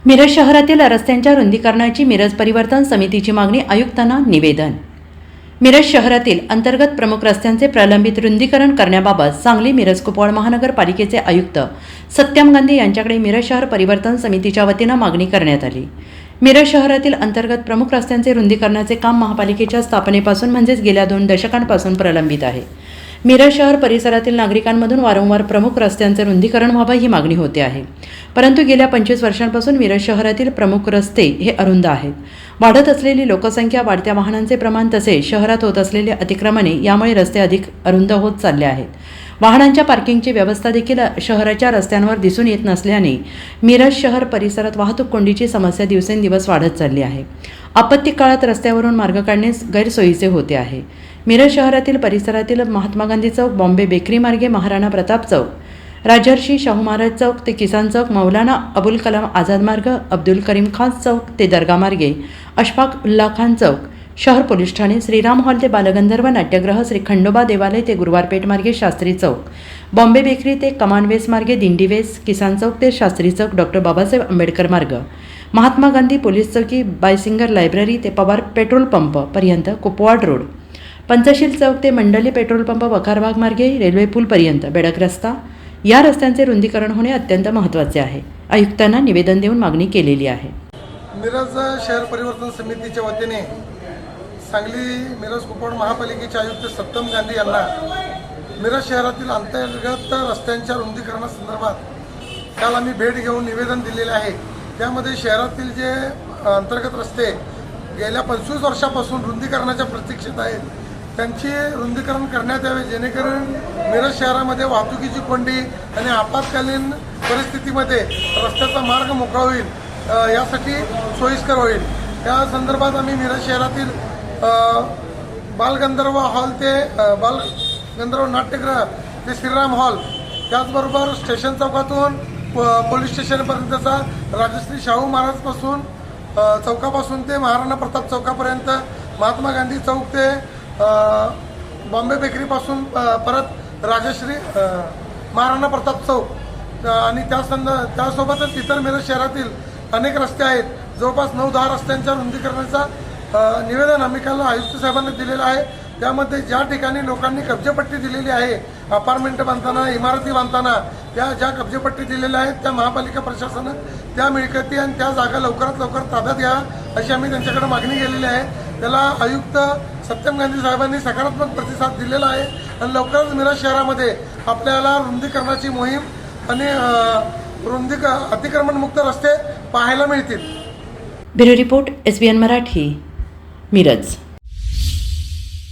मिरज शहरातील रस्त्यांच्या रुंदीकरणाची मिरज परिवर्तन समितीची मागणी आयुक्तांना निवेदन। मिरज शहरातील अंतर्गत प्रमुख रस्त्यांचे प्रलंबित रुंदीकरण करण्याबाबत सांगली मिरज कुपवाड महानगरपालिकेचे आयुक्त सत्यम गांधी यांच्याकडे मिरज शहर परिवर्तन समितीच्या वतीने मागणी करण्यात आली। मिरज शहरातील अंतर्गत प्रमुख रस्त्यांचे रुंदीकरणाचे काम महापालिकेच्या स्थापनेपासून म्हणजेच गेल्या 2 दशकांपासून प्रलंबित आहे। मिरज शहर परिसरातील नागरिकांमधून वारंवार प्रमुख रस्त्यांचे रुंदीकरण व्हावे ही मागणी होते आहे, परंतु गेल्या 25 वर्षांपासून मिरज शहरातील प्रमुख रस्ते हे अरुंद आहेत। वाढत असलेली लोकसंख्या, वाढत्या वाहनांचे प्रमाण तसेच शहरात होत असलेले अतिक्रमणे यामुळे रस्ते अधिक अरुंद होत चालले आहेत। वाहनांच्या पार्किंगची व्यवस्था देखील शहराच्या रस्त्यांवर दिसून येत नसल्याने मिरज शहर परिसरात वाहतूक कोंडीची समस्या दिवसेंदिवस वाढत चालली आहे। आपत्ती काळात रस्त्यावरून मार्ग काढणे गैरसोयीचे होते आहे। मिरज शहरातील परिसरातील महात्मा गांधी चौक, बॉम्बे बेकरी मार्गे महाराणा प्रताप चौक, राजर्षी शाहू महाराज चौक ते किसान चौक, मौलाना अबुल कलाम आझाद मार्ग, अब्दुल करीम खान चौक ते दर्गा मार्गे, अशफाक उल्ला खान चौक, शहर पोलीस ठाणे, श्रीराम हॉल ते बालगंधर्व नाट्यगृह, श्री खंडोबा देवालय ते गुरुवारपेठ मार्गे शास्त्री चौक, बॉम्बे बेकरी ते कमान वेस मार्गे दिंडी वेस, किसान चौक ते शास्त्री चौक, डॉक्टर बाबासाहेब आंबेडकर मार्ग, महात्मा गांधी पोलीस चौकी, बायसिंगर लायब्ररी ते पवार पेट्रोल पंप पर्यंत कुपवाड रोड, पंचशील चौक ते मंडली पेट्रोल पंप वखारबाग मार्गे रेल्वे पूल पर्यंत बेडक रस्ता या रस्त्यांचे रुंदीकरण होणे अत्यंत महत्त्वाचे आहे। आयुक्तांना निवेदन देऊन मागणी केलेली आहे। मिरज शहर परिवर्तन समितीच्या वतीने सांगली मिरज कुपवाड महापालिकेचे आयुक्त सत्यम गांधी यांना मिरज शहरातील अंतर्गत रस्त्यांच्या रुंदीकरणासंदर्भात काल आम्ही भेट घेऊन निवेदन दिलेले आहे। त्यामध्ये शहरातील जे अंतर्गत रस्ते गेल्या 25 वर्षापासून रुंदीकरणाच्या प्रतीक्षेत आहेत त्यांची रुंदीकरण करण्यात यावे, जेणेकरून मिरज शहरामध्ये वाहतुकीची कोंडी आणि आपत्कालीन परिस्थितीमध्ये रस्त्याचा मार्ग मोकळा होईल, यासाठी सोयीस्कर होईल। त्या संदर्भात आम्ही मिरज शहरातील बालगंधर्व हॉल ते बालगंधर्व नाट्यगृह ते श्रीराम हॉल, त्याचबरोबर स्टेशन चौकातून पोलीस स्टेशनपर्यंतचा राजश्री शाहू महाराजपासून चौकापासून ते महाराणा प्रताप चौकापर्यंत, महात्मा गांधी चौक ते बॉम्बे बेकरीपासून परत राजश्री महाराणा प्रताप चौक आणि त्यासोबतच इतर मिरज शहरातील अनेक रस्ते आहेत। जवळपास 9-10 रस्त्यांच्या रुंदीकरणाचा निवेदन आम्ही काल आयुक्त साहेबांना दिलेलं आहे। त्यामध्ये ज्या ठिकाणी लोकांनी कब्जेपट्टी दिलेली आहे, अपार्टमेंट बांधताना, इमारती बांधताना त्या ज्या कब्जेपट्टी दिलेल्या आहेत त्या महापालिका प्रशासनानं त्या मिळकती आणि त्या जागा लवकरात लवकर ताब्यात घ्या अशी आम्ही त्यांच्याकडे मागणी केलेली आहे। त्याला आयुक्त सत्यम गांधी साहेबांनी सकारात्मक प्रतिसाद दिलेला आहे आणि लवकरच मिरज शहरामध्ये आपल्याला रुंदीकरणाची मोहीम आणि अतिक्रमणमुक्त रस्ते पाहायला मिळतील। Bureau report SBN Marathi, Miraj.